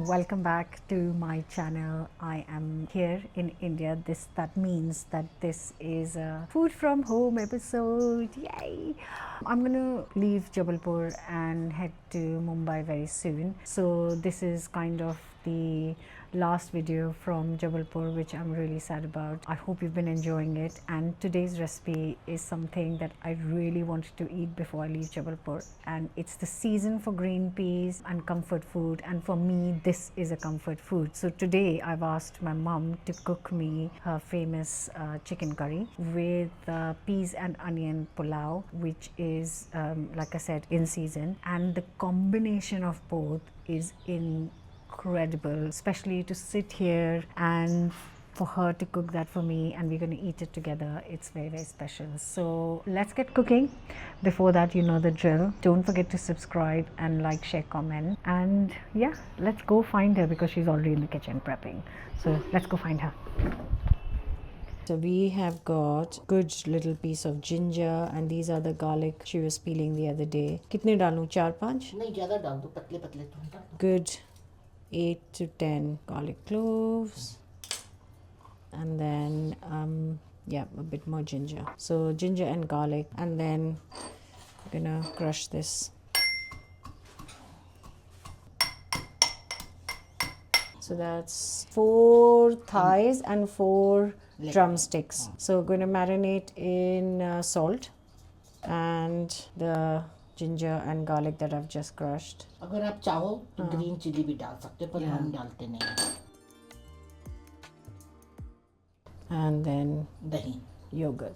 welcome back to my channel. I am here in India. That means that this is a food from home episode. Yay! I'm gonna leave Jabalpur and head to Mumbai very soon. So this is kind of the last video from Jabalpur, which I'm really sad about. I hope you've been enjoying it, and today's recipe is something that I really wanted to eat before I leave Jabalpur, and it's the season for green peas and comfort food, and for me this is a comfort food. So today I've asked my mum to cook me her famous chicken curry with peas and onion pulao, which is like I said, in season, and the combination of both is incredible, especially to sit here and for her to cook that for me and we're going to eat it together. It's very, very special. So let's get cooking. Before that, you know the drill. Don't forget to subscribe and like, share, comment, and yeah, let's go find her because she's already in the kitchen prepping. So let's go find her. So we have got good little piece of ginger, and these are the garlic she was peeling the other day. Kitne डालूं? 4-5? नहीं ज़्यादा डाल दो, पतले पतले तो डाल दो. Good 8 to 10 garlic cloves, and then yeah, a bit more ginger. So ginger and garlic, and then I'm gonna crush this. So that's 4 thighs and 4 drumsticks. So we're going to marinate in salt and the ginger and garlic that I've just crushed. अगर आप चाहो तो green chilli भी डाल सकते हो, पर हम डालते नहीं हैं. And then दही. yogurt.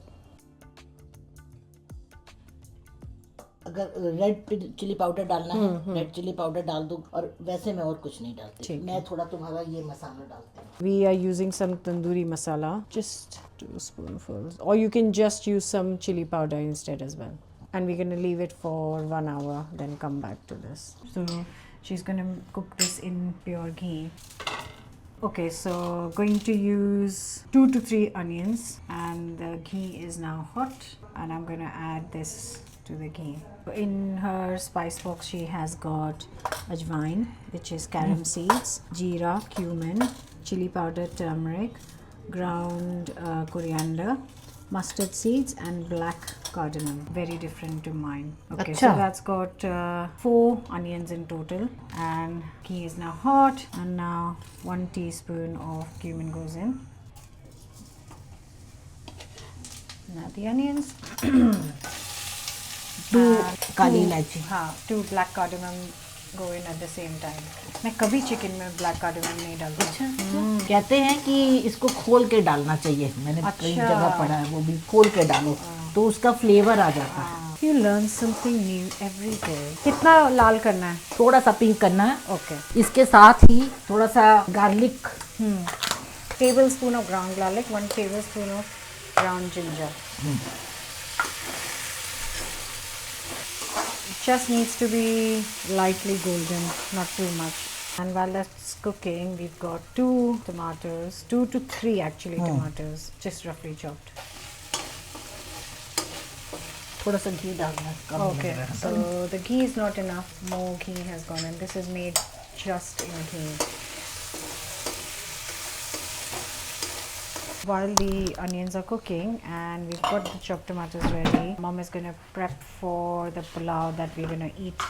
अगर रेड चिली पाउडर डालना है, रेड चिली पाउडर डाल दो, और वैसे मैं और कुछ नहीं डालती. मैं थोड़ा तुम्हारा ये मसाला डालती हूँ. We are using some tandoori masala, just 2 spoonfuls, or you can just use some chili powder instead as well. And we're going to leave it for 1 hour, then come back to this. So she's going to cook this in pure ghee. Okay, so going to use 2 to 3 onions, and the ghee is now hot, and I'm going to add this to the ghee. In her spice box she has got ajwain, which is carom seeds, jeera, cumin, chili powder, turmeric, ground coriander, mustard seeds, and black cardamom. Very different to mine. Okay, so that's got 4 onions in total, and ghee is now hot, and now 1 teaspoon of cumin goes in. Now the onions. 2 काली इलायची. हाँ, 2 black cardamom go in at the same time. मैं कभी chicken में black cardamom नहीं डालती. अच्छा. कहते हैं कि इसको खोल के डालना चाहिए. मैंने कई जगह पढ़ा है, वो भी खोल के डालो तो उसका फ्लेवर आ जाता है. You learn something new every day. कितना लाल करना है? थोड़ा सा पिंक करना है. Okay. इसके साथ ही थोड़ा सा garlic. Tablespoon of ground garlic, 1 tablespoon of ground ginger. It just needs to be lightly golden, not too much. And while that's cooking, we've got 2 tomatoes, 2 to 3 actually tomatoes, just roughly chopped. थोड़ा सा घी डालना है. Okay, so the ghee is not enough, more ghee has gone in. This is made just in ghee. While the onions are cooking and we've got the chopped tomatoes ready, Mom is going to prep for the pulao that we're going to eat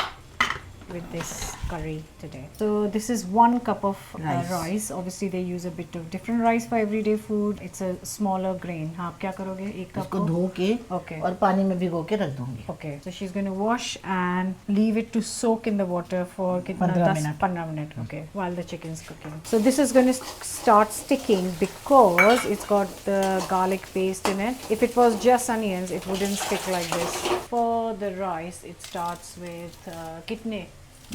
with this curry today. So this is 1 cup of rice. Obviously they use a bit of different rice for everyday food. It's a smaller grain. हाँ, आप क्या करोगे? 1 cup इसको धो के Okay. और पानी में भिगो के रख दूंगी. Okay, so she's going to wash and leave it to soak in the water for 15 minutes. Okay, while the chicken's cooking. So this is going to start sticking because it's got the garlic paste in it. If it was just onions, it wouldn't stick like this. For the rice, it starts with kitne?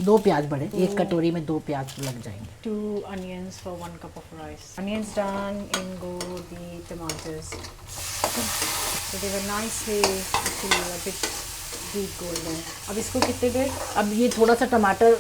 2 प्याज बड़े, 1 कटोरी में 2 प्याज लग जाएंगे. 2 onions for 1 cup of rice. Onions done, in go the tomatoes. So they were nicely, actually a bit deep golden. अब इसको कितने देर? अब ये थोड़ा सा टमाटर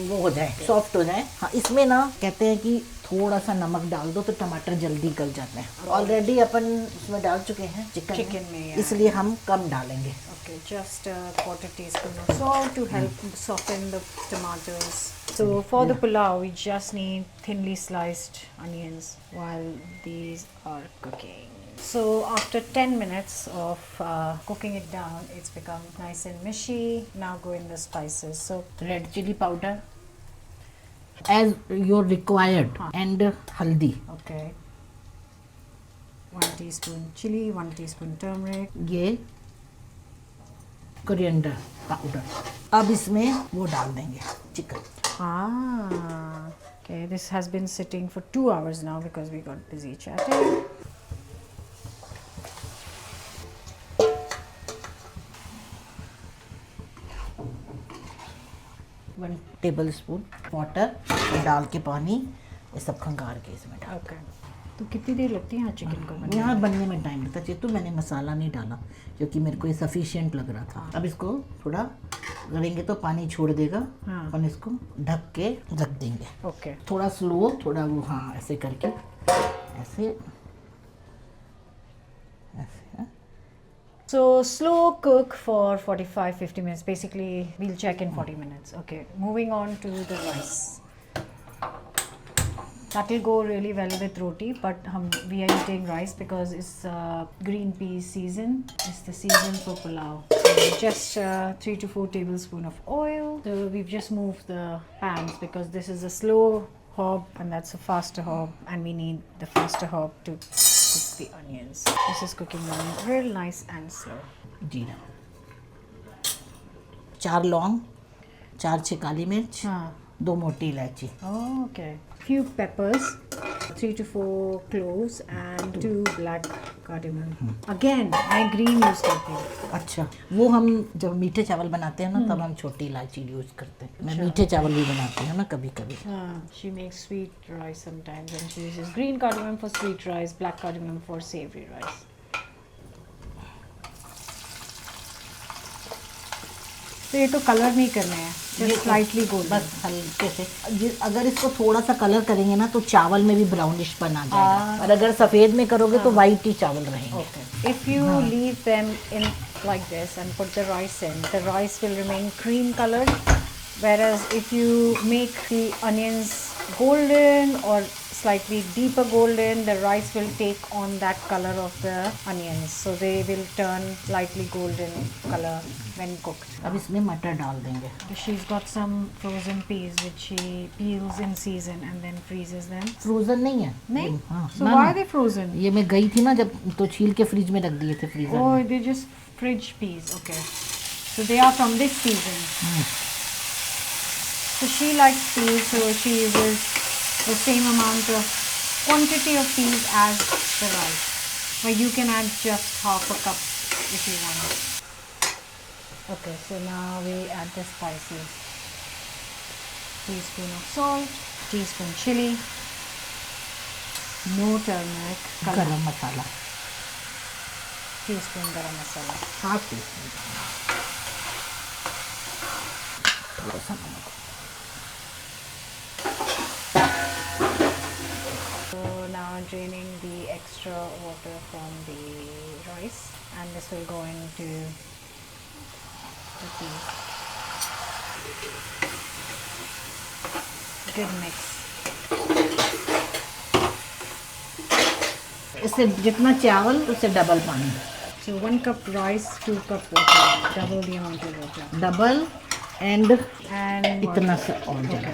वो हो जाए, सॉफ्ट हो जाए. हाँ, इसमें ना कहते हैं कि थोड़ा सा नमक डाल दो तो टमाटर जल्दी गल जाते हैं। ऑलरेडी अपन उसमें डाल चुके हैं चिकन में, yeah. इसलिए हम कम डालेंगे। Okay, just a quarter teaspoon of salt to help soften the tomatoes. So for the pulao, we just need thinly sliced onions while these are cooking. So after 10 minutes of cooking it down, it's become nice and mushy. Now go in the spices. So red chili powder as your required and haldi. okay, 1 teaspoon chili, 1 teaspoon turmeric. ये coriander powder. अब इसमें वो डाल देंगे chicken. Okay, this has been sitting for 2 hours now because we got busy chatting. 1 table spoon water डाल के पानी ये सब खंगार के इसमें डाल। Okay. तो कितनी देर लगती है यहाँ चिकन को बनने में? यहाँ बनने में टाइम लगता है। तो मैंने मसाला नहीं डाला क्योंकि मेरे को ये सफिशिएंट लग रहा था। अब इसको थोड़ा गलेंगे तो पानी छोड़ देगा। हाँ। और इसको ढक के रख देंगे। Okay. थोड़ा स्लो, थोड़ा वो, हाँ ऐसे करके, ऐसे ऐसे। So slow cook for 45-50 minutes. Basically, we'll check in 40 minutes. Okay, moving on to the rice. That will go really well with roti, but we are eating rice because it's green peas season. It's the season for pulao. So just 3 to 4 tablespoons of oil. So we've just moved the pans because this is a slow hob and that's a faster hob, and we need the faster hob to cook the onions. This is cooking down real nice and slow. जीरा, 4 लौंग, 4-6 काली मिर्च, हाँ. 2 मोटी इलायची। Oh, okay. Few peppers, 3 to 4 cloves, and 2 black cardamom. Again, मैं green use करती हूँ. अच्छा, वो हम जब मीठे चावल बनाते हैं ना तब हम छोटी इलायची यूज़ करते हैं। मैं मीठे चावल भी बनाती हूँ ना कभी कभी। She makes sweet rice sometimes, and she uses green cardamom for sweet rice, black cardamom for savory rice. तो ये तो कलर नहीं करने हैं, just slightly golden. बस हल्के से। अगर इसको थोड़ा सा कलर करेंगे ना तो चावल में भी ब्राउनिश बन आ जाएगा। और अगर सफ़ेद में करोगे तो वाइट ही चावल रहेंगे। Okay. If you leave them in like this and put the rice in, the rice will remain cream colored. Whereas if you make the onions golden or slightly deeper golden, the rice will take on that color of the onions. So they will turn lightly golden color when cooked. अब इसमें मटर डाल देंगे। She's got some frozen peas which she peels in season and then freezes them. Frozen नहीं है। नहीं? हाँ, So ना, why ना। are they frozen? ये मैं गई थी ना जब तो छील के फ्रिज में रख दिए थे फ्रीजर Oh, में। they just fridge peas. Okay. So they are from this season. So she likes peas, so she uses the same amount of quantity of peas as the rice. But you can add just half a cup if you want. Okay, so now we add the spices. Teaspoon of salt, teaspoon chili, no turmeric, गरम मसाला, teaspoon garam masala. Half teaspoon, थोड़ा सा नमक। So now draining the extra water from the rice, and this will go into the peas. Good mix. इससे जितना चावल उससे double पानी। So 1 cup rice, 2 cup water, double the amount of water. Double and And इतना सा और okay. जरा।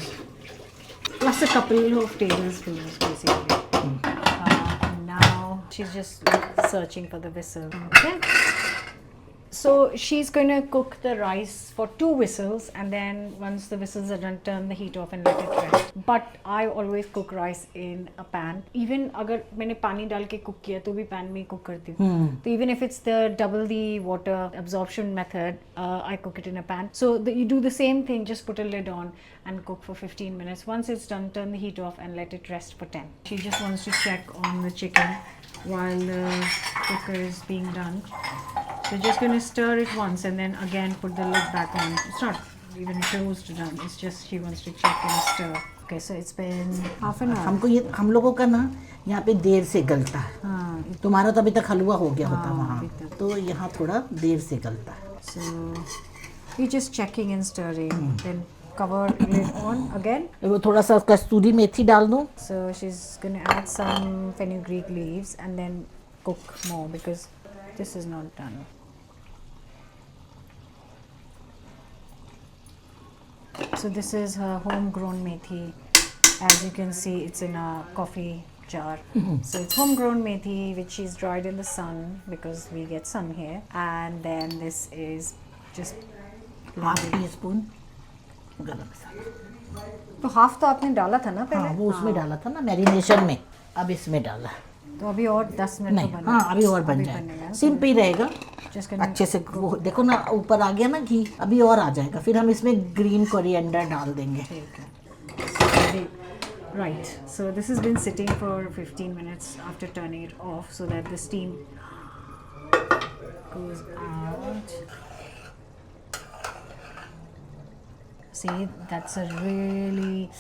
Plus a couple of tablespoons basically. And now she's just searching for the whistle. Okay. So she's going to cook the rice for 2 whistles, and then once the whistles are done, turn the heat off and let it rest. But I always cook rice in a pan. Even अगर मैंने पानी डाल के cook किया तो भी pan में cook करती हूँ. So even if it's the double the water absorption method, I cook it in a pan. So you do the same thing, just put a lid on and cook for 15 minutes. Once it's done, turn the heat off and let it rest for 10. She just wants to check on the chicken while the cooker is being done. So just going to stir it once and then again put the lid back on. Start. even close to done. It's just she wants to check and stir. Okay, so it's been half an hour. हमको ये हम लोगों का ना यहाँ पे देर से गलता है. हाँ, तुम्हारा तो अभी तक हलवा हो गया होता हाँ, वहाँ, अभी तक. तो यहाँ थोड़ा देर से गलता है. so we're just checking and stirring. Then cover lid on again. वो थोड़ा सा कस्तूरी मेथी डाल दूँ. So she's gonna add some fenugreek leaves and then cook more because this is not done. So this is her homegrown methi. As you can see, it's in a coffee jar. So it's homegrown methi which she's dried in the sun because we get sun here. And then this is just half tea spoon गरम मसाला. तो half तो आपने डाला था ना पहले. हाँ, वो उसमें डाला था ना मैरिनेशन में, अब इसमें डाला. तो अभी और 10 मिनट नहीं, तो बना. हाँ अभी और बन बनेगा. जाएगा. सिम पे ही रहेगा. Just gonna अच्छे से वो देखो ना ऊपर आ गया ना घी, अभी और आ जाएगा. फिर हम इसमें ग्रीन कोरिएंडर डाल देंगे. Right, so this has been sitting for 15 minutes after turning it off so that the steam goes out. See, that's a really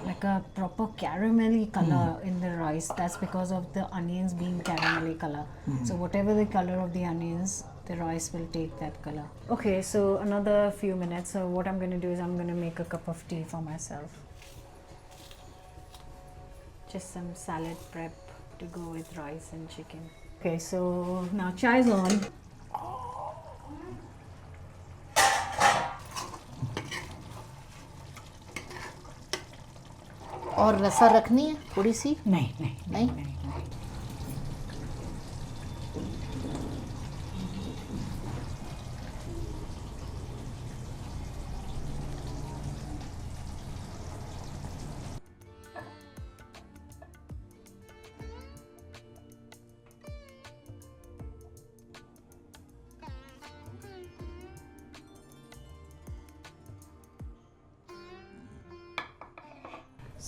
like a proper caramelly color in the rice. That's because of the onions being caramelly color. So whatever the color of the onions, the rice will take that color. Okay, so another few minutes. So what I'm going to do is I'm going to make a cup of tea for myself. Just some salad prep to go with rice and chicken. Okay, so now chai is on. और रसा रखनी है थोड़ी सी. नहीं नहीं नहीं? नहीं.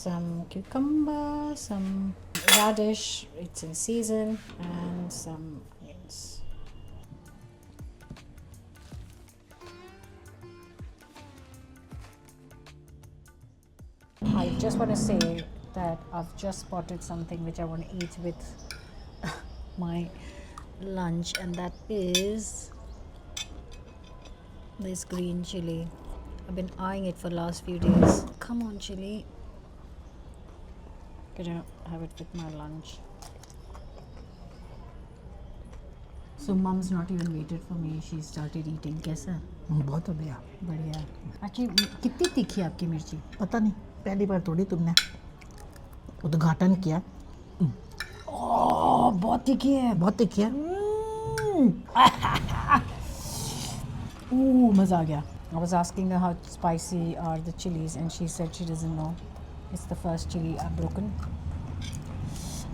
Some cucumber, some radish, it's in season, and some onions. I just want to say that I've just spotted something which I want to eat with my lunch, and that is this green chili. I've been eyeing it for the last few days. Come on, chili. Gonna have it with my lunch. So mom's not even waited for me. She started eating. कैसा? बहुत हो गया. बढ़िया. अच्छी कितनी तीखी है आपकी मिर्ची? पता नहीं, पहली बार थोड़ी तुमने उद्घाटन किया. ओह बहुत तीखी है. बहुत तीखी है. Ooh, मज़ा आ गया. I was asking her how spicy are the chilies and she said she doesn't know. It's the first chili I've broken.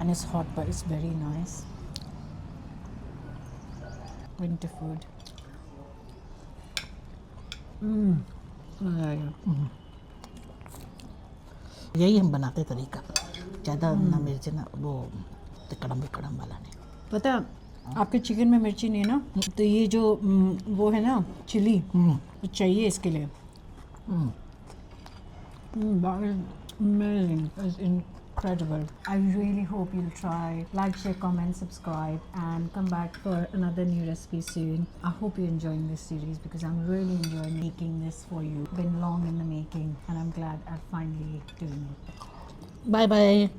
And it's hot but it's very nice. Winter food. मज़ा आ गया. यही हम बनाते तरीका. ज़्यादा ना मिर्च ना वो कड़म कड़म वाला नहीं. पता है, आपके चिकन में मिर्ची नहीं है ना, तो ये जो वो है ना चिली, वो चाहिए इसके लिए. Amazing. It's incredible. I really hope you'll try. Like, share, comment, subscribe, and come back for another new recipe soon. I hope you're enjoying this series because I'm really enjoying making this for you. Been long in the making, and I'm glad I'm finally doing it. Bye bye.